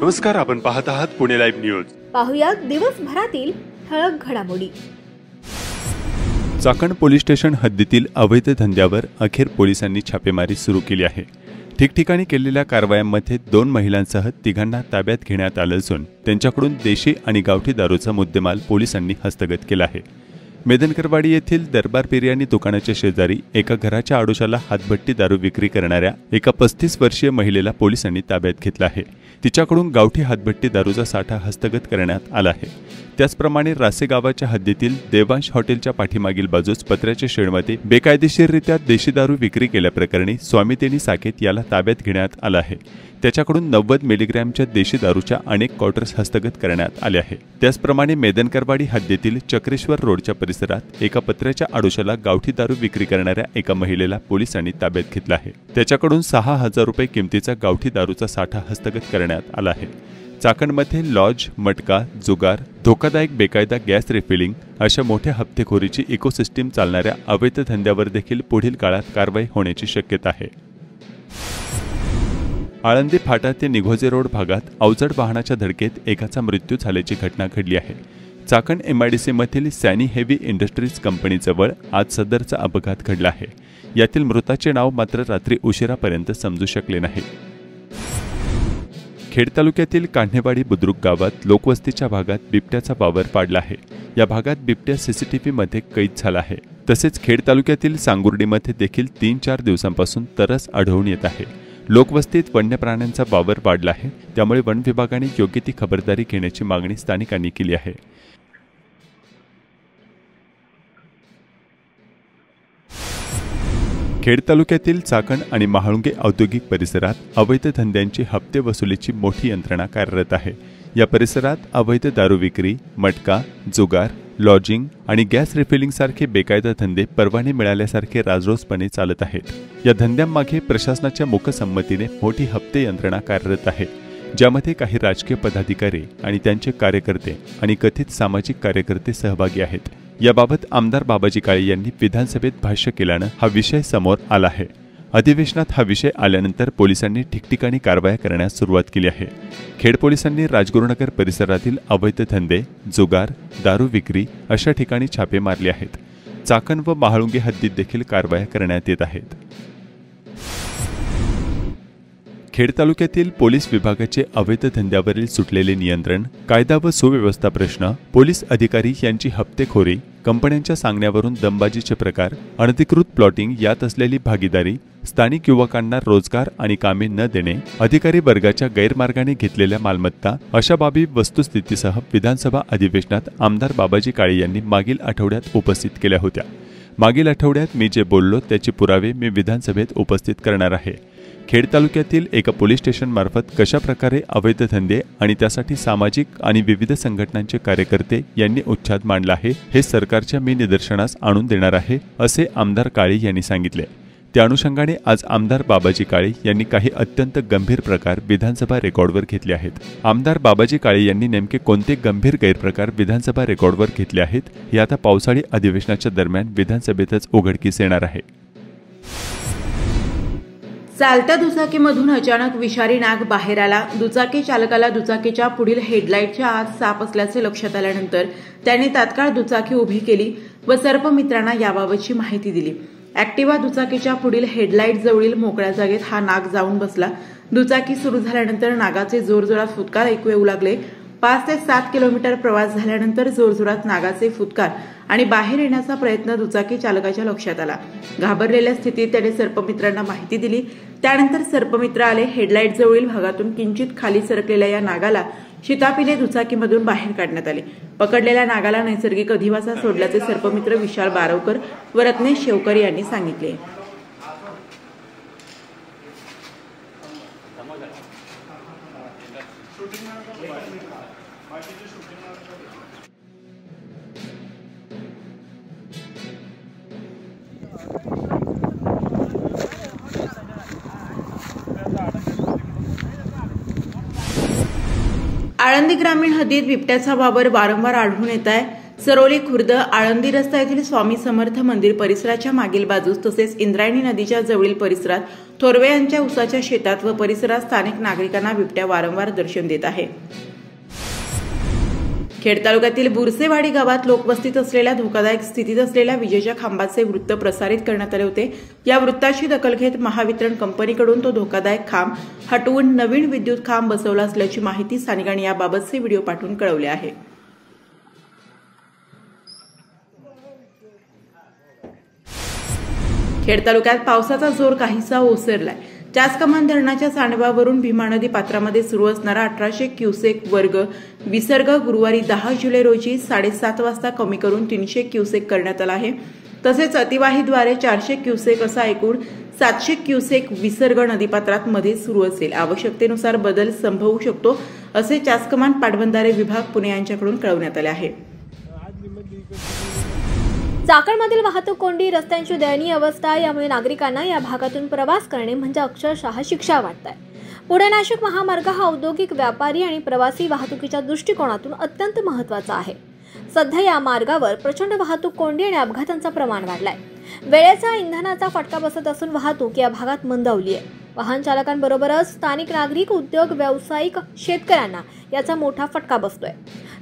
नमस्कार, आपण पाहत आहात पुणे लाईव्ह न्यूज. पाहुयात दिवसभरातील ठळक घडामोडी. चाकण पोलीस स्टेशन हद्दीतील अवैध धंद्यावर अखेर पोलिसांनी छापेमारी सुरू केली आहे. ठिकठिकाणी केलेल्या कारवायांमध्ये 2 महिलांसह 3 ताब्यात घेण्यात आलं असून त्यांच्याकडून देशी आणि गावठी दारूचा मुद्देमाल पोलिसांनी हस्तगत केला आहे. मेदनकरवाडी येथील दरबार बिर्याणी दुकानाच्या शेजारी एका घराच्या आडोशाला हातभट्टी दारू विक्री करणाऱ्या एका 35 वर्षीय महिलेला पोलिसांनी ताब्यात घेतलं आहे. तिच्याकडून गावठी हातभट्टी दारूचा साठा हस्तगत करण्यात आला आहे. त्याचप्रमाणे रासे गावाच्या हद्दीतील देवांश हॉटेलच्या पाठीमागील बाजूस पत्र्याच्या शेडमध्ये बेकायदेशीररित्या देशी दारू विक्री केल्याप्रकरणी स्वामितेनी साकेत याला ताब्यात घेण्यात आलं आहे. त्याच्याकडून 90 मिलीग्रॅमच्या देशी दारूच्या अनेक क्वार्टर्स हस्तगत करण्यात आले आहे. त्याचप्रमाणे मेदनकरवाडी हद्दीतील चक्रेश्वर रोडच्या परिसरात एका पत्र्याच्या आडोशाला गावठी दारू विक्री करणाऱ्या एका महिलेला पोलिसांनी ताब्यात घेतलं आहे. त्याच्याकडून 6,000 रुपये किमतीचा गावठी दारूचा साठा हस्तगत करण्यात आला आहे. चाकणमध्ये लॉज, मटका, जुगार, धोकादायक बेकायदा गॅस रिफिलिंग अशा मोठ्या हप्तेखोरीची इकोसिस्टीम चालणाऱ्या अवैध धंद्यावर देखील पुढील काळात कारवाई होण्याची शक्यता आहे. आळंदी फाटा ते निघोजे रोड भागात अवजड वाहनाच्या धडकेत एकाचा मृत्यू झाल्याची घटना घडली आहे. चाकण MIDC मधील सॅनी हेवी इंडस्ट्रीज कंपनीजवळ आज सदरचा अपघात घडला आहे. यातील मृताचे नाव मात्र रात्री उशिरापर्यंत समजू शकले नाही. खेड तालुक्यातील कान्हेवाडी बुद्रुक गावात लोकवस्तीच्या भागात बिबट्याचा वावर पाडला आहे. या भागात बिबट्या CCTV मध्ये कैद झाला आहे. तसेच खेड तालुक्यातील सांगुर्डीमध्ये देखील 3-4 दिवसांपासून तरस आढळून येत आहे. लोकवस्तीत वन्य प्राण्यांचा वावर वाढला आहे. त्यामुळे वन विभागाने योग्य ती खबरदारी घेण्याची मागणी स्थानिकांनी केली आहे. खेड तालुक्यातील चाकण आणि महाळुंगे औद्योगिक परिसरात अवैध धंद्यांची हप्ते वसुलीची मोठी यंत्रणा कार्यरत आहे. या परिसरात अवैध दारू विक्री, मटका, जुगार, लॉजिंग आणि गॅस रिफिलिंग सारखे बेकायदा धंदे परवाने मिळाल्यासारखे राजरोसपणे चालत आहेत. या धंद्यांमागे प्रशासनाच्या मूकसंमतीने मोठी हप्ते यंत्रणा कार्यरत आहे, ज्यामध्ये काही राजकीय पदाधिकारी आणि त्यांचे कार्यकर्ते आणि कथित सामाजिक कार्यकर्ते सहभागी आहेत. याबाबत आमदार बाबाजी काळे यांनी विधानसभेत भाष्य केल्यानं हा विषय समोर आला आहे. अधिवेशनात हा विषय आल्यानंतर पोलिसांनी ठिकठिकाणी कारवाया करण्यास सुरुवात केली आहे. खेड पोलिसांनी राजगुरुनगर परिसरातील अवैध धंदे, जुगार, दारू विक्री अशा ठिकाणी छापे मारले आहेत. चाकण व महाळुंगे हद्दीत देखील कारवाया करण्यात येत आहेत. खेड तालुक्यातील पोलीस विभागाचे अवैध धंद्यावरील सुटलेले नियंत्रण, कायदा व सुव्यवस्था प्रश्न, पोलीस अधिकारी यांची हप्तेखोरी, कंपन्यांच्या सांगण्यावरून दमबाजीचे प्रकार, अनधिकृत प्लॉटिंग यात असलेली भागीदारी, स्थानिक युवकांना रोजगार आणि कामे न देणे, अधिकारी वर्गाच्या गैरमार्गाने घेतलेल्या मालमत्ता अशा बाबी वस्तुस्थितीसह विधानसभा अधिवेशनात आमदार बाबाजी काळे यांनी मागील आठवड्यात उपस्थित केल्या होत्या. मागील आठवड्यात मी जे बोललो त्याचे पुरावे मी विधानसभेत उपस्थित करणार आहे. खेड तालुक्यातील एका पोलीस स्टेशनमार्फत कशा प्रकारे अवैध धंदे आणि त्यासाठी सामाजिक आणि विविध संघटनांचे कार्यकर्ते यांनी उच्छाद मांडला आहे, हे सरकारच्या मी निदर्शनास आणून देणार आहे, असे आमदार काळे यांनी सांगितले. त्या अनुषंगाने आज आमदार बाबाजी काळे यांनी काही अत्यंत गंभीर प्रकार विधानसभा रेकॉर्डवर घेतले आहेत. आमदार बाबाजी काळे यांनी नेमके कोणते गंभीर गैरप्रकार विधानसभा रेकॉर्डवर घेतले आहेत हे आता पावसाळी अधिवेशनाच्या दरम्यान विधानसभेतच उघडकीस येणार आहे. चालत्या दुचाकीमधून अचानक विषारी नाग बाहेर आला. दुचाकी चालकाला दुचाकीच्या पुढील हेडलाईटच्या आत साप असल्याचे लक्षात आल्यानंतर त्याने तात्काळ दुचाकी उभी केली व सर्पमित्रांना याबाबतची माहिती दिली. ॲक्टिवा दुचाकीच्या पुढील हेडलाईट जवळील मोकळ्या जागेत हा नाग जाऊन बसला. दुचाकी सुरू झाल्यानंतर नागाचे जोरजोरात फुटकार ऐकू येऊ लागले. 5 ते 7 किलोमीटर प्रवास झाल्यानंतर जोरजोरात नागाचे फुटकार आणि बाहेर येण्याचा प्रयत्न दुचाकी चालकाच्या लक्षात आला. घाबरलेल्या स्थितीत त्याने सर्पमित्रांना माहिती दिली. त्यानंतर सर्पमित्र आले. हेडलाईट जवळील भागातून किंचित खाली सरकलेल्या या नागाला शिताफीने दुचाकीमधून बाहेर काढण्यात आले. पकडलेल्या नागाला नैसर्गिक अधिवासात सोडल्याचे सर्पमित्र विशाल बारवकर व रत्नेश शेवकर यांनी सांगितले. आळंदी ग्रामीण हद्दीत बिबट्याचा वावर वारंवार आढळून येत आहे. सरोली खुर्द आळंदी रस्ता येथील स्वामी समर्थ मंदिर परिसराच्या मागील बाजूस तसेच इंद्रायणी नदीच्या जवळील परिसरात थोरवे यांच्या उसाच्या शेतात व परिसरात स्थानिक नागरिकांना बिबट्या वारंवार दर्शन देत आहे। खेड तालुक्यातील बुरसेवाडी गावात लोकवस्तीत असलेल्या धोकादायक स्थितीत असलेल्या विजेच्या खांबाचे वृत्त प्रसारित करण्यात आले होते। या वृत्ताची दखल घेत महावितरण कंपनीकडून तो धोकादायक खांब हटवून नवीन विद्युत खांब बसवला असल्याची माहिती स्थानिकांनी याबाबतचे व्हिडिओ पाठवून कळवले आहे। खेड तालुक्यात पावसाचा जोर काहीसा ओसरलाय। चासकमान धरणाच्या सांडव्यावरून भीमा नदी पात्रामध्ये सुरू असणारा 1800 क्युसेक वर्ग विसर्ग गुरुवारी 10 जुलै रोजी 7:30 वाजता कमी करून 300 क्युसेक करण्यात आला आहे। तसेच अतिवाहीद्वारे 400 क्युसेक असा एकूण 700 क्युसेक विसर्ग नदीपात्रात मध्ये सुरू असेल। आवश्यकतेनुसार बदल संभवू शकतो असे चासकमान पाटबंधारे विभाग पुणे यांच्याकडून कळवण्यात आले आहे। चाकणमधील वाहतूक कोंडी, रस्त्यांची दयनीय अवस्था यामुळे नागरिकांना या भागातून प्रवास करणे म्हणजे अक्षरशः शिक्षा वाटत आहे। पुणे नाशिक महामार्ग हा औद्योगिक, व्यापारी आणि प्रवासी वाहतुकीच्या दृष्टिकोनातून अत्यंत महत्त्वाचा आहे। सध्या या मार्गावर प्रचंड वाहतूक कोंडी आणि अपघातांचं प्रमाण वाढलंय। वेळेचा इंधनाचा फटका बसत असून वाहतूक या भागात मंदावली आहे। वाहन चालकांबरोबरच स्थानिक नागरिक, उद्योग, व्यावसायिक, शेतकऱ्यांना याचा मोठा फटका बसतोय।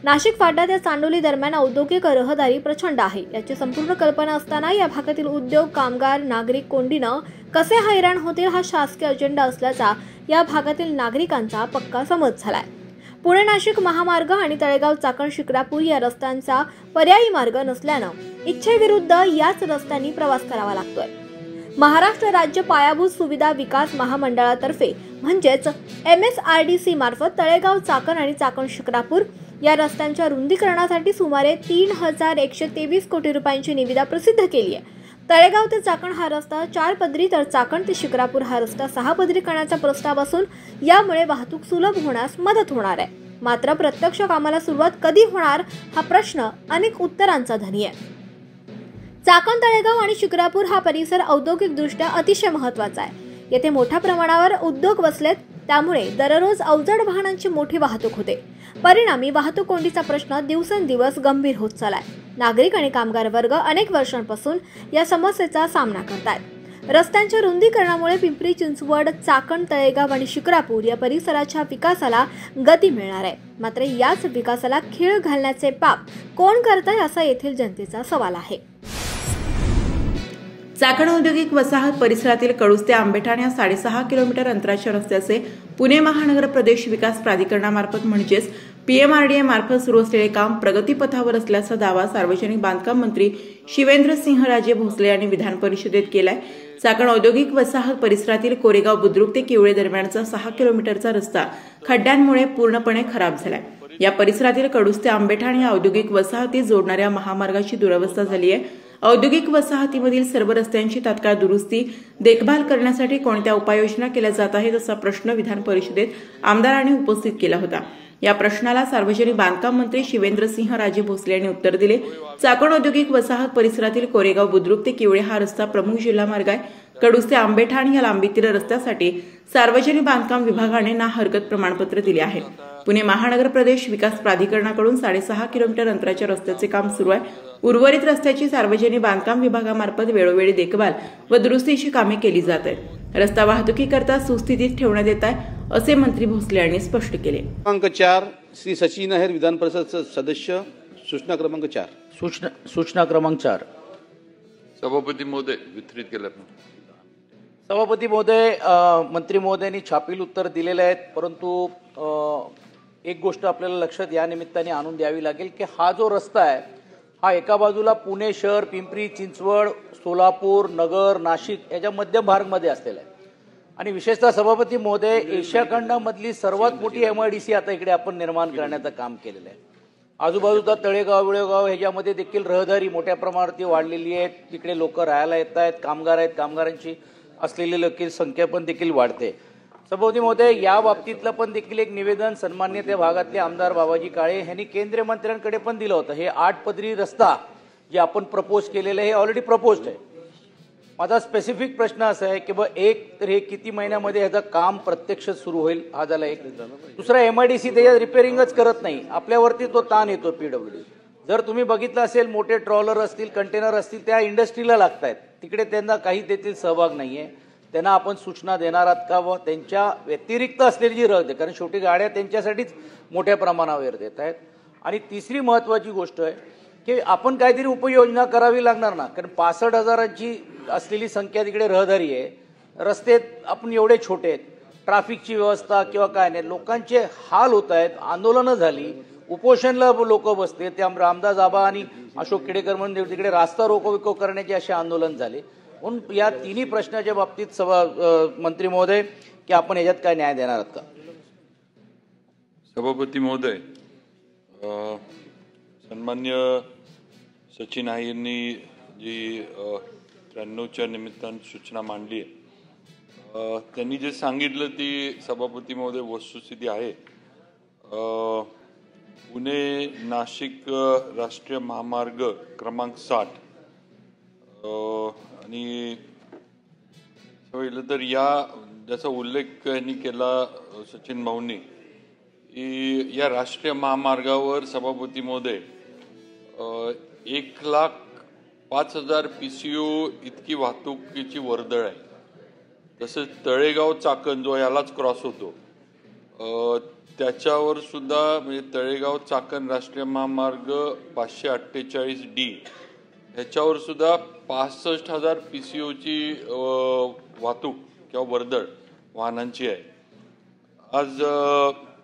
नाशिक फाटा ते चांडोली दरम्यान औद्योगिक रहदारी प्रचंड आहे। याची संपूर्ण कल्पना असताना या भागातील उद्योग, कामगार, नागरिक कोंडीनं कसे हैराण होतील हा शासकीय अजेंडा असल्याचा या भागातील नागरिकांचा पक्का समज झालाय। पुणे नाशिक महामार्ग आणि तळेगाव चाकण शिक्रापूर या रस्त्यांचा पर्यायी मार्ग नसल्यानं इच्छेविरुद्ध याच रस्त्यांनी प्रवास करावा लागतोय। महाराष्ट्र राज्य पायाभूत सुविधा विकास महामंडळातर्फे म्हणजेच MSRDC मार्फत तळेगाव चाकण आणि चाकण शिक्रापूर या रस्त्यांच्या रुंदीकरणासाठी सुमारे 3123 कोटी रुपयांची निविदा प्रसिद्ध केली आहे। तळेगाव ते चाकण हा रस्ता 4 पदरी तर चाकण ते शिक्रापूर हा रस्ता 6 पदरी करण्याचा प्रस्ताव असून यामुळे वाहतूक सुलभ होण्यास मदत होणार आहे। मात्र प्रत्यक्ष कामाला सुरुवात कधी होणार हा प्रश्न अनेक उत्तरांचा धनी आहे। चाकण, तळेगाव आणि शिक्रापूर हा परिसर औद्योगिकदृष्ट्या अतिशय महत्त्वाचा आहे। येथे मोठ्या प्रमाणावर उद्योग वसलेत, त्यामुळे दररोज अवजड वाहनांची मोठी वाहतूक होते। परिणामी वाहतूक कोंडीचा प्रश्न दिवसेंदिवस गंभीर होत चाललाय। नागरिक आणि कामगार वर्ग अनेक वर्षांपासून या समस्येचा सामना करतायत। रस्त्यांच्या रुंदीकरणामुळे पिंपरी चिंचवड, चाकण, तळेगाव आणि शिक्रापूर या परिसराच्या विकासाला गती मिळणार आहे। मात्र याच विकासाला खीळ घालण्याचे पाप कोण करतंय असा येथील जनतेचा सवाल आहे। चाकण औद्योगिक वसाहत परिसरातील कडूस ते आंबेठाण या 6.5 किलोमीटर अंतराच्या रस्त्याचे पुणे महानगर प्रदेश विकास प्राधिकरणामार्फत म्हणजेच PMRDA मार्फत सुरू असलेले काम प्रगतीपथावर असल्याचा दावा सार्वजनिक बांधकाम मंत्री शिवेंद्रसिंहराजे भोसले यांनी विधान परिषदेत केलाय। चाकण औद्योगिक वसाहत परिसरातील कोरेगाव बुद्रुक ते किवळे दरम्यानचा 6 किलोमीटरचा रस्ता खड्ड्यांमुळे पूर्णपणे खराब झालाय। या परिसरातील कडूस ते आंबेठाण या औद्योगिक वसाहती जोडणाऱ्या महामार्गाची दुरवस्था झाली आहे। औद्योगिक वसाहतीमधील सर्व रस्त्यांची तात्काळ दुरुस्ती, देखभाल करण्यासाठी कोणत्या उपाययोजना केल्या जात आहेत असा प्रश्न विधान परिषदेत आमदारांनी उपस्थित केला होता। या प्रश्नाला सार्वजनिक बांधकाम मंत्री शिवेंद्रसिंहराजे भोसले यांनी उत्तर दिले। चाकण औद्योगिक वसाहत परिसरातील कोरेगाव बुद्रुक ते किवळे हा रस्ता प्रमुख जिल्हा मार्ग आहे। कडूस ते आंबेठाण या लांबीतील रस्त्यासाठी सार्वजनिक बांधकाम विभागाने ना हरकत प्रमाणपत्र दिले आहे। पुणे महानगर प्रदेश विकास प्राधिकरणाकडून 6.5 किलोमीटर अंतराच्या रस्त्याचे काम सुरू आहे। उर्वरित रस्त्याची सार्वजनिक बांधकाम विभागामार्फत वेळोवेळी देखभाल व दुरुस्तीची कामे केली जात आहेत। रस्ता वाहतुकीकरता सुस्थितीत ठेवण्यात येत आहे असे मंत्री भोसले यांनी स्पष्ट केले। क्रमांक 4 श्री सचिन आहेर, विधान परिषद सदस्य, सूचना क्रमांक 4। सूचना क्रमांक 4। सभापती महोदय, वितरित केलं। सभापती महोदय, मंत्री महोदयांनी छापील उत्तर दिलेले आहेत, परंतु एक गोष्ट आपल्याला लक्षात या निमित्ताने आणून द्यावी लागेल की हा जो रस्ता आहे हा एका बाजूला पुणे शहर, पिंपरी चिंचवड, सोलापूर, नगर, नाशिक याच्या मध्य भागामध्ये असलेला आहे आणि विशेषतः सभापती महोदय एशिया खंडामधली सर्वात मोठी MIDC आता इकडे आपण निर्माण करण्याचं काम केलेलं आहे। आजूबाजूचा तळेगाव, विळेगाव ह्याच्यामध्ये देखील रहदारी मोठ्या प्रमाणात वाढलेली आहे। तिकडे लोक राहायला येत आहेत, कामगार आहेत, कामगारांची असलेली लोकांची संख्या पण देखील वाढते। सभापती महोदय, या बाबतीतलं पण देखील एक निवेदन सन्मान्य त्या भागातले आमदार बाबाजी काळे यांनी केंद्रीय मंत्र्यांकडे पण दिलं होतं। हे 8 पदरी रस्ता जे आपण प्रपोज केलेलं आहे हे ऑलरेडी प्रपोज्ड आहे। माझा स्पेसिफिक प्रश्न असा आहे की एक तर हे किती महिन्यामध्ये ह्याचं काम प्रत्यक्ष सुरू होईल, हा झाला एक। दुसरा, MIDC त्याच्यात रिपेअरिंगच करत नाही, आपल्यावरती तो ताण येतो PWD। जर तुम्ही बघितलं असेल, मोठे ट्रॉलर असतील, कंटेनर असतील, त्या इंडस्ट्रीला लागत आहेत, तिकडे त्यांना काही तेथील सहभाग नाहीये। त्यांना आपण सूचना देणार आहात का, व त्यांच्या व्यतिरिक्त असलेली जी रहदारी, कारण शेवटी गाड्या त्यांच्यासाठीच मोठ्या प्रमाणावर देत आहेत. आणि तिसरी महत्त्वाची गोष्ट आहे की आपण काहीतरी उपाययोजना करावी लागणार ना, कारण 65,000ची असलेली संख्या तिकडे रहदारी आहे, रस्ते आपण एवढे छोटे आहेत, ट्रॅफिकची व्यवस्था किंवा काय नाही, लोकांचे हाल होत आहेत, आंदोलनं झाली, उपोषणला लोक बसले, त्या रामदास आबा आणि अशोक केडेकर म्हणून तिकडे रास्ता रोको विको करण्याचे असे आंदोलन झाले. म्हणून या तिन्ही प्रश्नाच्या बाबतीत मंत्री महोदय की आपण याच्यात काय न्याय देणार आहात का? सभापती महोदय, सन्मान्य सचिन अहिरांनी जी 93च्या निमित्तानं सूचना मांडली आहे, त्यांनी जे सांगितलं ती सभापती महोदय वस्तुस्थिती आहे. पुणे नाशिक राष्ट्रीय महामार्ग क्रमांक 60 आणि तर ज्याचा उल्लेख यांनी केला सचिन भाऊंनी, या राष्ट्रीय महामार्गावर सभापती महोदय 1,05,000 PCU इतकी वाहतुकीची वर्दळ आहे. तसेच तळेगाव चाकण जो यालाच क्रॉस होतो त्याच्यावर सुद्धा म्हणजे तळेगाव चाकण राष्ट्रीय महामार्ग 548D ह्याच्यावर सुद्धा 65,000 PCUची वाहतूक किंवा वर्दळ वाहनांची आहे. आज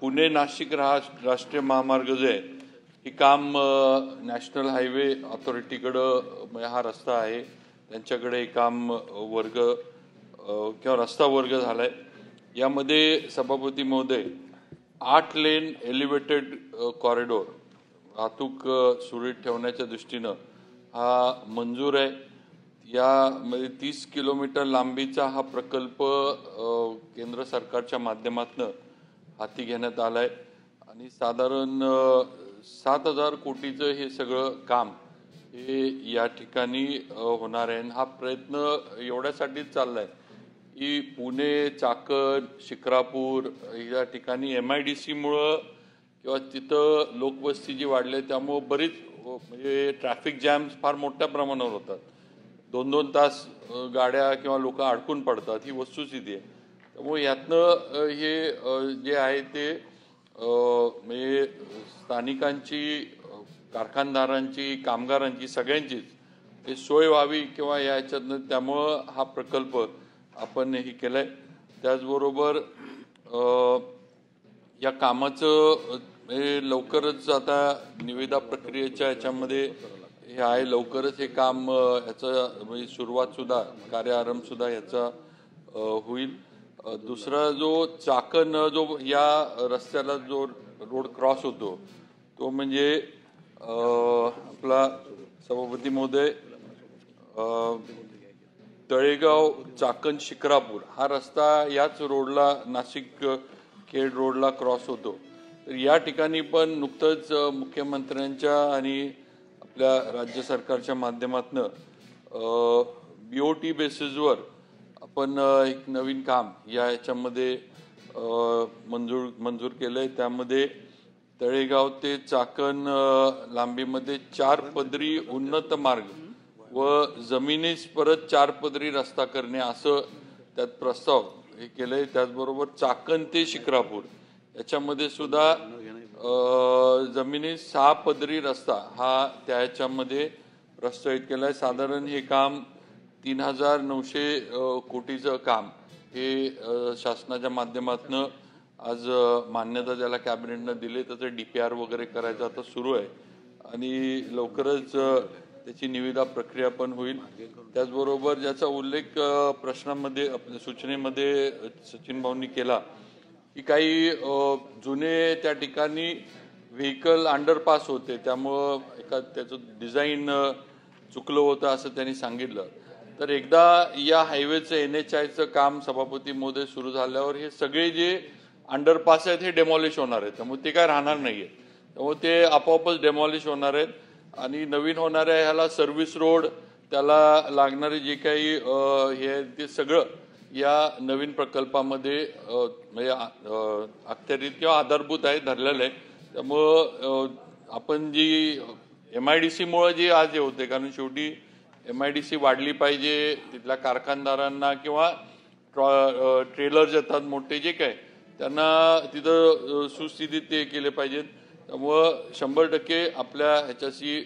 पुणे नाशिक राष्ट्रीय महामार्ग जे आहे हे काम नॅशनल हायवे ऑथॉरिटीकडं हा रस्ता आहे त्यांच्याकडे हे काम वर्ग किंवा रस्ता वर्ग झालाय. यामध्ये सभापती महोदय 8 लेन एलिव्हेटेड कॉरिडॉर वाहतूक सुरळीत ठेवण्याच्या दृष्टीनं हा मंजूर आहे. यामध्ये 30 किलोमीटर लांबीचा हा प्रकल्प केंद्र सरकारच्या माध्यमातून हाती घेण्यात आलाय आणि साधारण 7,000 कोटीचं हे सगळं काम हे या ठिकाणी होणार आहे. हा प्रयत्न एवढ्यासाठीच चाललाय की पुणे, चाकण, शिक्रापूर या ठिकाणी MIDC मुळे किंवा तिथं लोकवस्ती जी वाढली त्यामुळे बरीच म्हणजे ट्रॅफिक जॅम्स फार मोठ्या प्रमाणावर होतात. 2-2 तास गाड्या किंवा लोक अडकून पडतात, ही वस्तुस्थिती आहे. त्यामुळे यातनं हे जे आहे ते म्हणजे स्थानिकांची, कारखानदारांची, कामगारांची, सगळ्यांचीच हे सोय व्हावी किंवा याच्यातनं त्यामुळं हा प्रकल्प आपण हे केलाय. त्याचबरोबर या कामाचं लवकरच आता निविदा प्रक्रियेच्या याच्यामध्ये हे आहे, लवकरच हे काम ह्याचं म्हणजे सुरुवात सुद्धा कार्यारंभ सुद्धा ह्याचा होईल. दुसरा जो चाकण जो या रस्त्याला जो रोड क्रॉस होतो तो म्हणजे आपला सभापती महोदय तळेगाव चाकण शिक्रापूर हा रस्ता याच रोडला नाशिक खेड रोडला क्रॉस होतो. तर या ठिकाणी पण नुकतंच मुख्यमंत्र्यांच्या आणि आपल्या राज्य सरकारच्या माध्यमातून BOT बेसिसवर आपण एक नवीन काम याच्यामध्ये मंजूर केलंय. त्यामध्ये तळेगाव ते चाकण लांबीमध्ये 4 पदरी उन्नत मार्ग व जमिनीस परत 4 पदरी रस्ता करणे असं त्यात प्रस्ताव हे केलंय. त्याचबरोबर चाकण ते शिक्रापूर याच्यामध्ये सुद्धा जमिनीस 6 पदरी रस्ता हा त्याच्यामध्ये प्रस्तावित केलाय. साधारण हे काम 3,900 कोटीचं काम हे शासनाच्या माध्यमातून आज मान्यता ज्याला कॅबिनेटनं दिली त्याचं DPR वगैरे करायचं आता सुरू आहे आणि लवकरच त्याची निविदा प्रक्रिया पण होईल. त्याचबरोबर ज्याचा उल्लेख प्रश्नामध्ये आपल्या सूचनेमध्ये सचिन भाऊंनी केला की काही जुने त्या ठिकाणी व्हेकल अंडरपास होते त्यामुळं त्याचं डिझाईन चुकलं होतं असं त्यांनी सांगितलं. तर एकदा या हायवेचं NHIचं काम सभापती महोदय सुरू झाल्यावर हे सगळे जे अंडरपास आहेत हे डेमॉलिश होणार आहेत. त्यामुळे ते काय राहणार नाहीये. त्यामुळे ते आपोआपच डेमॉलिश होणार आहेत आणि नवीन होणाऱ्या ह्याला सर्व्हिस रोड त्याला लागणारे जे काही हे ते सगळं या नवीन प्रकल्पामध्ये म्हणजे अखत्यारीत किंवा आधारभूत आहे धरलेलं आहे. त्यामुळं आपण जी MIDC मुळे जे आज हे होते कारण शेवटी MIDC वाढली पाहिजे, तिथल्या कारखानदारांना किंवा ट्रेलर्स येतात मोठे जे काय त्यांना तिथं सुस्थितीत ते केले पाहिजेत. त्यामुळं 100% आपल्या ह्याच्याशी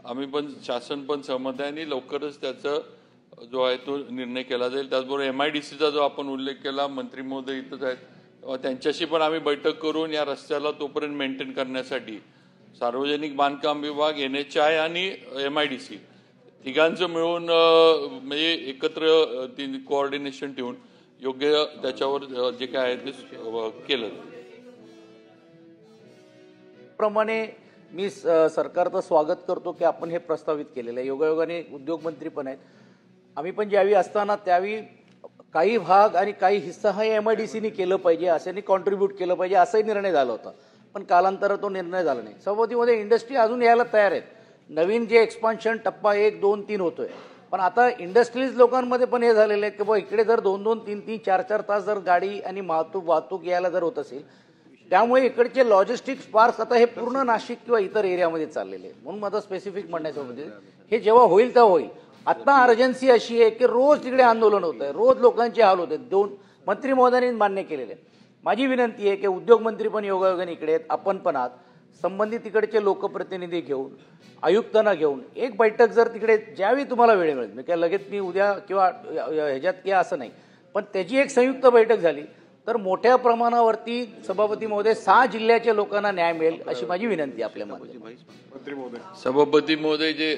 आम्ही पण शासन पण सहमत आहे आणि लवकरच त्याचा जो आहे तो निर्णय केला जाईल. त्याचबरोबर MIDCचा जो आपण उल्लेख केला, मंत्री महोदय इथंच आहेत, त्यांच्याशी पण आम्ही बैठक करून या रस्त्याला तोपर्यंत मेंटेन करण्यासाठी सार्वजनिक बांधकाम विभाग, NHI आणि MIDC तिघांचं मिळून म्हणजे एकत्र कोऑर्डिनेशन ठेवून योग्य त्याच्यावर जे काय आहे ते केलं. प्रमाणे मी सरकारचं स्वागत करतो की आपण हे प्रस्तावित केलेलं आहे. योगायोगाने उद्योगमंत्री पण आहेत. आम्ही पण ज्यावेळी असताना त्यावेळी काही भाग आणि काही हिस्सा हा MIDCने केलं पाहिजे, अशाने कॉन्ट्रीब्यूट केलं पाहिजे असाही निर्णय झाला होता. पण कालांतरात तो निर्णय झाला नाही. सभापतीमध्ये इंडस्ट्री अजून यायला तयार आहेत. नवीन जे एक्सपान्शन टप्पा 1, 2, 3 होतोय, पण आता इंडस्ट्रीज लोकांमध्ये पण हे झालेलं आहे की बाबा इकडे जर 2-2, 3-3, 4-4 तास जर गाडी आणि वाहतूक यायला जर होत असेल, त्यामुळे इकडचे लॉजिस्टिक्स पार्क्स आता हे पूर्ण नाशिक किंवा इतर एरियामध्ये चाललेले आहे. म्हणून माझं स्पेसिफिक म्हणण्याचं म्हणजे हे जेव्हा होईल तेव्हा होईल. आता अर्जन्सी अशी आहे की रोज तिकडे आंदोलन होत आहे, रोज लोकांचे हाल होत आहेत. 2 मंत्री महोदयांनी मान्य केलेले. माझी विनंती आहे की उद्योगमंत्री पण योगायोगाने इकडे आहेत, आपण पण आहात, संबंधित तिकडचे लोकप्रतिनिधी घेऊन, आयुक्तांना घेऊन एक बैठक जर तिकडे ज्यावेळी तुम्हाला वेळ मिळेल, मी काय लगेच मी उद्या किंवा ह्याच्यात किंवा असं नाही, पण त्याची एक संयुक्त बैठक झाली तर मोठ्या प्रमाणावरती सभापती महोदय 6 जिल्ह्याच्या लोकांना न्याय मिळेल अशी माझी विनंती आपल्या सभापती महोदय. जे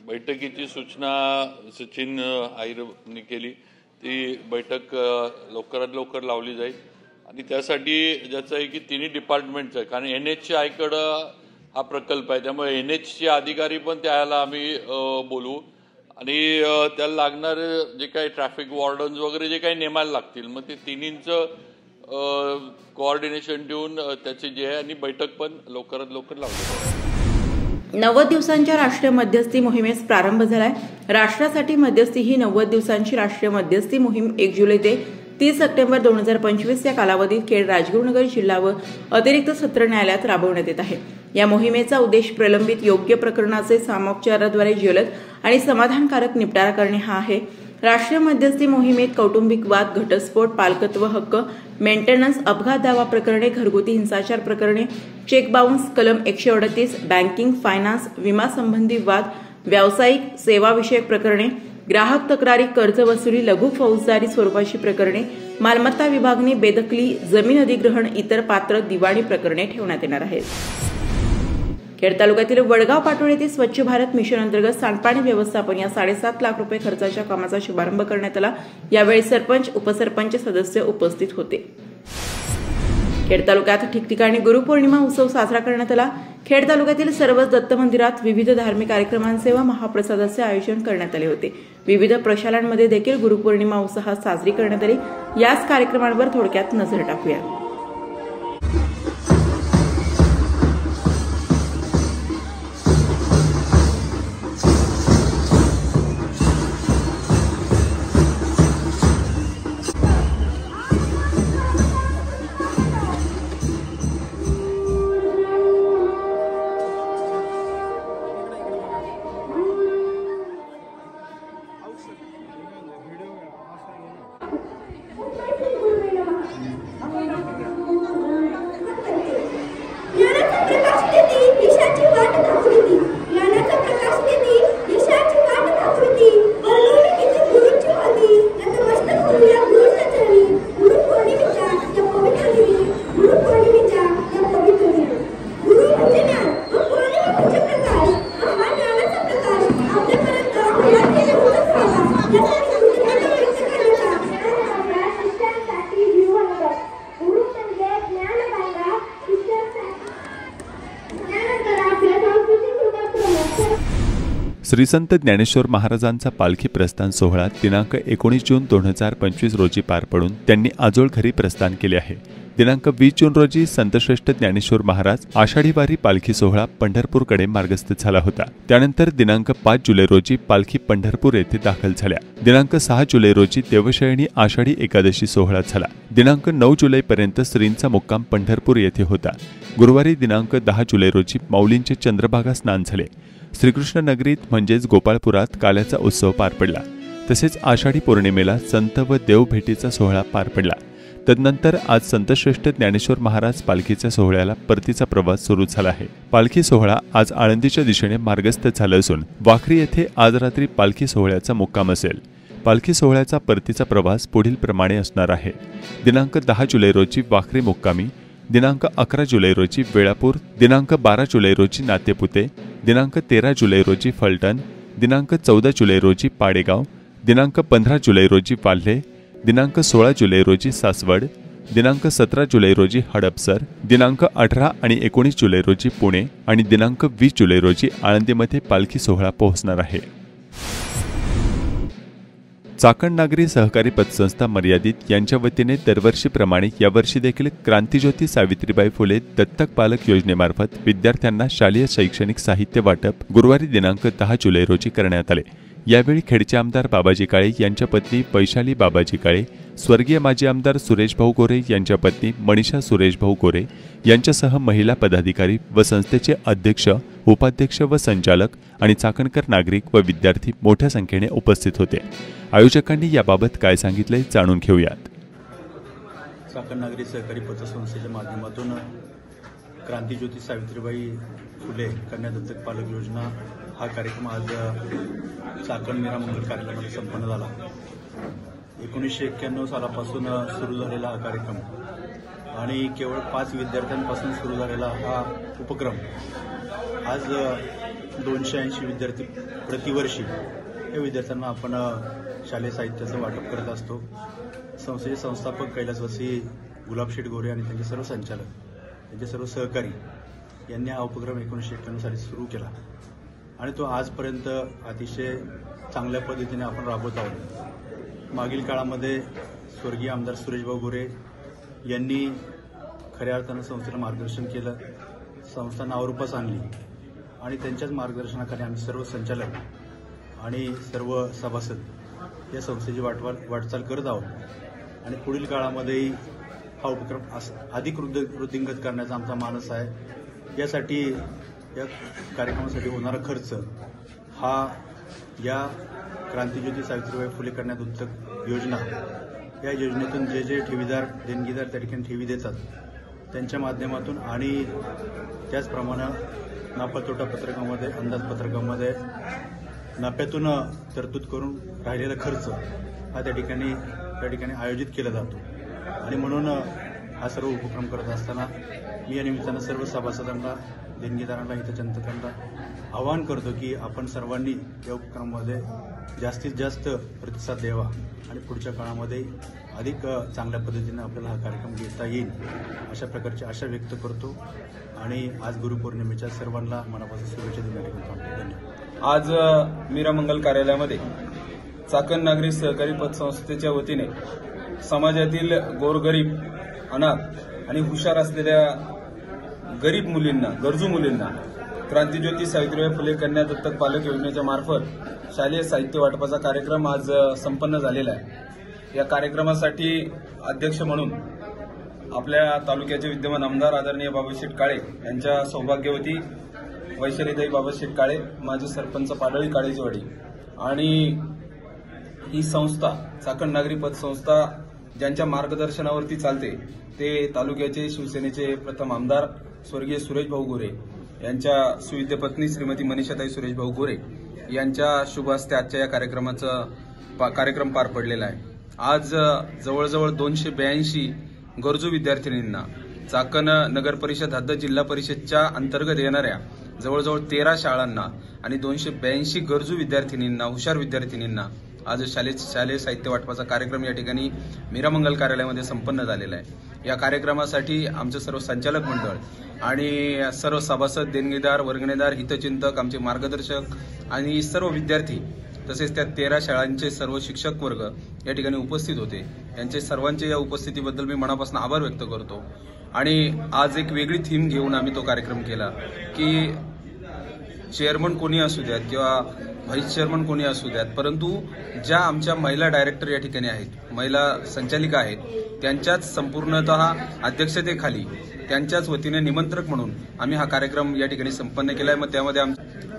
बैठकीची सूचना सचिन आहिरने केली ती बैठक लवकरात लवकर लावली जाईल आणि त्यासाठी ज्याचं आहे की तिन्ही डिपार्टमेंटचं आहे, कारण NHI कडं हा प्रकल्प आहे, त्यामुळे NHचे अधिकारी पण त्याला आम्ही बोलवू आणि त्याला लागणारे जे काही ट्रॅफिक वॉर्डन्स वगैरे जे काही नेमायला लागतील मग ते तिन्हींचं कोऑर्डिनेशन ठेवून त्याचे जे आहे आणि बैठक पण लवकरात लवकर लावली. 90 दिवसांच्या राष्ट्रीय मध्यस्थी मोहिमेस प्रारंभ झालाय. राष्ट्रासाठी मध्यस्थी ही 90 दिवसांची राष्ट्रीय मध्यस्थी मोहीम 1 जुलै ते 30 सप्टेंबर 2025 या कालावधीत खेड, राजगुरुनगर जिल्हा व अतिरिक्त सत्र न्यायालयात राबवण्यात येत आहे. या मोहिमेचा उद्देश प्रलंबित योग्य प्रकरणाचे सामोपचाराद्वारे जलद आणि समाधानकारक निपटारा करणे हा आहे. राष्ट्रीय मध्यस्थी मोहिमेत कौटुंबिक वाद, घटस्फोट, पालकत्व हक्क, मेंटेनन्स, अपघात दावा प्रकरणे, घरगुती हिंसाचार प्रकरणे, चेक बाउन्स, कलम 138, बँकिंग, फायनान्स, विमा संबंधी वाद, व्यावसायिक सेवाविषयक प्रकरणे, ग्राहक तक्रारी, कर्ज वसुली, लघु फौजदारी स्वरूपाची प्रकरणे, मालमत्ता विभागणी, बेदखली, जमीन अधिग्रहण, इतर पात्र दिवाणी प्रकरणे ठेवण्यात येणार आहेत. खेड तालुक्यातील वडगाव पाटोळे येथे स्वच्छ भारत मिशन अंतर्गत सांडपाणी व्यवस्थापन या 7.5 लाख रुपये खर्चाच्या कामाचा शुभारंभ करण्यात आला. यावेळी सरपंच, उपसरपंच सदस्य उपस्थित होते. खेड तालुक्यात ठिकठिकाणी गुरुपौर्णिमा उत्सव साजरा करण्यात आला. खेड तालुक्यातील सर्वच दत्त मंदिरात विविध धार्मिक कार्यक्रमांचे व महाप्रसादाचे आयोजन करण्यात आले होते. विविध प्रशालांमध्ये देखील गुरुपौर्णिमा उत्साहात साजरी करण्यात आली. याच कार्यक्रमांवर थोडक्यात नजर टाकूया. श्री संत ज्ञानेश्वर महाराजांचा पालखी प्रस्थान सोहळा दिनांक 19 जून 2025 रोजी पार पडून त्यांनी आजोळ घरी प्रस्थान केले आहे. दिनांक 20 जून रोजी संतश्रेष्ठ ज्ञानेश्वर महाराज आषाढी वारी पालखी सोहळा पंढरपूरकडे मार्गस्थ झाला होता. त्यानंतर दिनांक 5 जुलै रोजी पालखी पंढरपूर येथे दाखल झाल्या. दिनांक 6 जुलै रोजी देवशयनी आषाढी एकादशी सोहळा झाला. दिनांक 9 जुलैपर्यंत श्रींचा मुक्काम पंढरपूर येथे होता. गुरुवारी दिनांक 10 जुलै रोजी माऊलींचे चंद्रभागा स्नान झाले. श्रीकृष्ण नगरीत म्हणजेच गोपाळपुरात काल्याचा उत्सव पार पडला. तसेच आषाढी पौर्णिमेला संत व देवभेटीचा सोहळा पार पडला। तदनंतर आज संतश्रेष्ठ ज्ञानेश्वर महाराज पालखीच्या सोहळ्याला परतीचा प्रवास सुरू झाला आहे। पालखी सोहळा आज आळंदीच्या दिशेने मार्गस्थ झाला असून वाखरी येथे आज रात्री पालखी सोहळ्याचा मुक्काम असेल। पालखी सोहळ्याचा परतीचा प्रवास पुढील प्रमाणे असणार आहे। दिनांक 10 जुलै रोजी वाखरी मुक्कामी, दिनांक 11 जुलै रोजी वेळापूर, दिनांक 12 जुलै रोजी नातेपुते, दिनांक 13 जुलै रोजी फलटण, दिनांक 14 जुलै रोजी पाडेगाव, दिनांक 15 जुलै रोजी वाल्हे, दिनांक 16 जुलै रोजी सासवड, दिनांक 17 जुलै रोजी हडपसर, दिनांक 18 आणि 19 जुलै रोजी पुणे आणि दिनांक 20 जुलै रोजी आळंदीमध्ये पालखी सोहळा पोहोचणार आहे। चाकण नागरी सहकारी पतसंस्था मर्यादित यांच्या वतीने दरवर्षीप्रमाणे यावर्षी देखील क्रांतिज्योती सावित्रीबाई फुले दत्तक पालक योजनेमार्फत विद्यार्थ्यांना शालेय शैक्षणिक साहित्य वाटप गुरुवारी दिनांक 10 जुलै रोजी करण्यात आले। यावेळी खेडचे आमदार बाबाजी काळे यांच्या पत्नी वैशाली बाबाजी काळे, स्वर्गीय माजी आमदार सुरेश भाऊ गोरे यांच्या पत्नी मनीषा सुरेश भाऊ गोरे यांच्यासह महिला पदाधिकारी व संस्थेचे अध्यक्ष, उपाध्यक्ष व संचालक आणि चाकणकर नागरिक व विद्यार्थी मोठ्या संख्येने उपस्थित होते। आयोजकांनी याबाबत काय सांगितले जाणून घेऊयात। चाकण नागरी सहकारी पतसंस्थेच्या माध्यमातून क्रांतिज्योती सावित्रीबाई फुले कन्या दत्तक पालक योजना हा कार्यक्रम आज चाकण मीरा मंगल कार्यालयामध्ये संपन्न झाला। 1991 सालापासून सुरू झालेला हा कार्यक्रम आणि केवळ 5 विद्यार्थ्यांपासून सुरू झालेला हा उपक्रम आज 280 विद्यार्थी प्रतिवर्षी या विद्यार्थ्यांना आपण शालेय साहित्याचं वाटप करत असतो। संस्थेचे संस्थापक कैलासवासी गुलाबशेठ गोरे आणि त्यांचे सर्व संचालक, त्यांचे सर्व सहकारी यांनी हा उपक्रम 1991 साली सुरू केला आणि तो आजपर्यंत अतिशय चांगल्या पद्धतीने आपण राबवत आहोत। मागील काळामध्ये स्वर्गीय आमदार सुरेशभाऊ गोरे यांनी खऱ्या अर्थानं संस्थेला मार्गदर्शन केलं, संस्था नावारूपास आणली आणि त्यांच्याच मार्गदर्शनाखाली आम्ही सर्व संचालक आणि सर्व सभासद या संस्थेची वाटचाल करत आहोत आणि पुढील काळामध्येही हा उपक्रम अधिक वृद्धिंगत करण्याचा आमचा मानस आहे। यासाठी या कार्यक्रमासाठी होणारा खर्च हा या क्रांतिज्योती सावित्रीबाई फुले कन्या दत्तक योजना या योजनेतून जे जे ठेवीदार देणगीदार त्या ठिकाणी ठेवी देतात त्यांच्या माध्यमातून आणि त्याचप्रमाणे नफा-तोटा पत्रकामध्ये, अंदाजपत्रकामध्ये नफ्यातून तरतूद करून राहिलेला खर्च हा त्या ठिकाणी आयोजित केला जातो आणि म्हणून हा सर्व उपक्रम करत असताना मी या निमित्तानं सर्व सभासदांना, देणगीदारांना, हितचिंतकांना आवाहन करतो की आपण सर्वांनी या उपक्रमामध्ये जास्तीत जास्त प्रतिसाद द्यावा आणि पुढच्या काळामध्ये अधिक चांगल्या पद्धतीने आपल्याला हा कार्यक्रम घेता येईल अशा प्रकारची आशा व्यक्त करतो आणि आज गुरुपौर्णिमेच्या सर्वांना मनापासून शुभेच्छा देण्यासाठी धन्यवाद। आज मीरा मंगल कार्यालयामध्ये चाकण नागरी सहकारी पतसंस्थेच्या वतीने समाजातील गोरगरीब, अनाथ आणि हुशार असलेल्या गरीब मुलींना, गरजू मुलींना क्रांतिज्योती सावित्रीबाई फुले कन्या दत्तक पालक योजनेच्या मार्फत शालेय साहित्य वाटपाचा कार्यक्रम आज संपन्न झालेला आहे। या कार्यक्रमासाठी अध्यक्ष म्हणून आपल्या तालुक्याचे विद्यमान आमदार आदरणीय बाबाशेठ काळे यांच्या सौभाग्यवती वैशालीताई बाबाशेठ काळे, माजी सरपंच पाडळी काळेचीवाडी आणि ही संस्था चाकण नागरी पतसंस्था ज्यांच्या मार्गदर्शनावरती चालते ते तालुक्याचे शिवसेनेचे प्रथम आमदार स्वर्गीय सुरेश भाऊ गोरे यांच्या सुविद्य पत्नी श्रीमती मनीषाताई सुरेश भाऊ गोरे यांच्या शुभ हस्ते आजच्या या कार्यक्रम पार पडलेला आहे। आज जवळजवळ 282 गरजू विद्यार्थिनींना चाकण नगर परिषद हद्द जिल्हा परिषदच्या अंतर्गत येणाऱ्या जवळजवळ 13 शाळांना आणि 282 गरजू विद्यार्थिनींना, हुशार विद्यार्थिनींना आज शालेय साहित्य वाटपाचा कार्यक्रम या ठिकाणी मीरा मंगल कार्यालयामध्ये संपन्न झालेला आहे। या कार्यक्रमासाठी आमचे सर्व संचालक मंडळ आणि सर्व सभासद, देणगीदार, वर्गणीदार, हितचिंतक, आमचे मार्गदर्शक आणि सर्व विद्यार्थी तसेच त्या 13 शाळांचे सर्व शिक्षक वर्ग या ठिकाणी उपस्थित होते। यांचे सर्वांचे या उपस्थितीबद्दल मी मनापासून आभार व्यक्त करतो आणि आज एक वेगळी थीम घेऊन आम्ही तो कार्यक्रम केला की चेअरमन कोणी असू द्यात किंवा व्हाईस चेअरमन कोणी असू द्यात, परंतु ज्या आमच्या महिला डायरेक्टर या ठिकाणी आहेत, महिला संचालिका आहेत, त्यांच्याच संपूर्णतः अध्यक्षतेखाली त्यांच्याच वतीने निमंत्रक म्हणून आम्ही हा कार्यक्रम या ठिकाणी संपन्न केला आहे। मग त्यामध्ये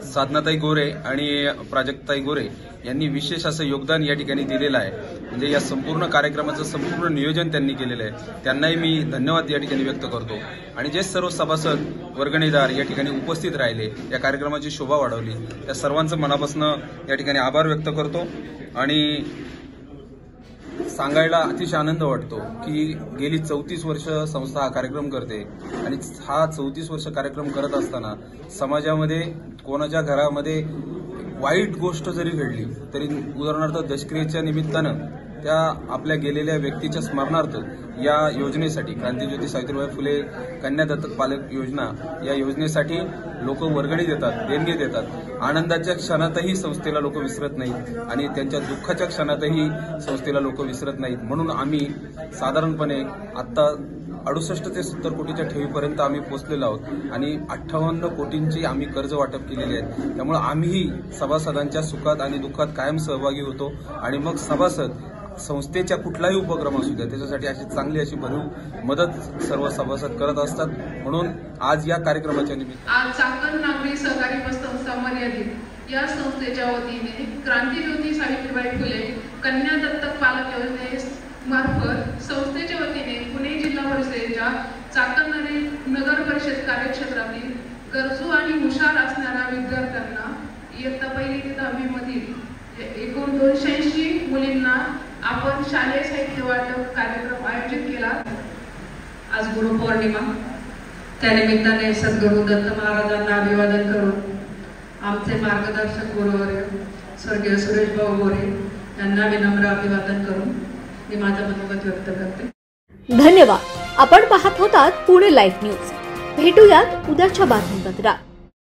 साधनाताई गोरे आणि प्राजक्ताई गोरे यांनी विशेष असं योगदान या ठिकाणी दिलेलं आहे। म्हणजे या संपूर्ण कार्यक्रमाचं संपूर्ण नियोजन त्यांनी केलेलं आहे, त्यांनाही मी धन्यवाद या ठिकाणी व्यक्त करतो। आणि जे सर्व सभासद वर्गणीदार या ठिकाणी उपस्थित राहिले, या कार्यक्रमाची शोभा वाढवली, त्या सर्वांचं मनापासून या ठिकाणी आभार व्यक्त करतो। आणि सांगायला अतिशय आनंद वाटतो की गेली 34 वर्ष संस्था हा कार्यक्रम करते आणि हा 34 वर्ष कार्यक्रम करत असताना समाजामध्ये कोणाच्या घरामध्ये वाईट गोष्ट जरी घडली तरी उदाहरणार्थ दशक्रियेच्या निमित्तानं त्या आपल्या गेलेल्या व्यक्तीच्या स्मरणार्थ या योजनेसाठी क्रांतीज्योती सावित्रीबाई फुले कन्या दत्तक पालक योजना या योजनेसाठी लोक वर्गणी देतात, देणगी देतात। आनंदाच्या क्षणातही संस्थेला लोक विसरत नाहीत आणि त्यांच्या दुःखाच्या क्षणातही संस्थेला लोक विसरत नाहीत। म्हणून आम्ही साधारणपणे आता 68 ते 70 कोटीच्या ठेवीपर्यंत आम्ही पोहोचलेलो आहोत आणि 58 कोटींची आम्ही कर्ज वाटप केलेली आहेत। त्यामुळे आम्हीही सभासदांच्या सुखात आणि दुःखात कायम सहभागी होतो आणि मग सभासद संस्थेच्या कुठलाही उपक्रम असू द्या त्याच्यासाठी अशी चांगली अशी भरीव मदत सर्व सभासद करत असतात। म्हणून आज या कार्यक्रमाच्या निमित्त आज चाकण नागरी सहकारी पतसंस्था मर्यादित या संस्थेच्या वतीने क्रांतीज्योती सावित्रीबाई फुले कन्या दत्तक पालक योजनेमार्फत संस्थेच्या वतीने पुणे जिल्हा परिषदेच्या चाकण नगर परिषद कार्यक्षेत्रातील गरजू आणि हुशार असणाऱ्या विद्यार्थ्यांना इयत्ता 1ली ते 10वी मधील एकूण 280 मुलींना आपण शालेय साहित्य वाटप कार्यक्रम आयोजित केला। आज गुरुपौर्णिमा, त्यानिमित्ताने सद्गुरू दत्त महाराजांना अभिवादन करून आमचे मार्गदर्शक गुरुवर्य स्वर्गीय सुरेश भाऊ गोरे यांना विनम्र अभिवादन करून मी माझं मनोगत व्यक्त करते। धन्यवाद। आपण पाहत होतात पुणे लाईव्ह न्यूज। भेटूयात उद्याच्या बातमीपत्रात।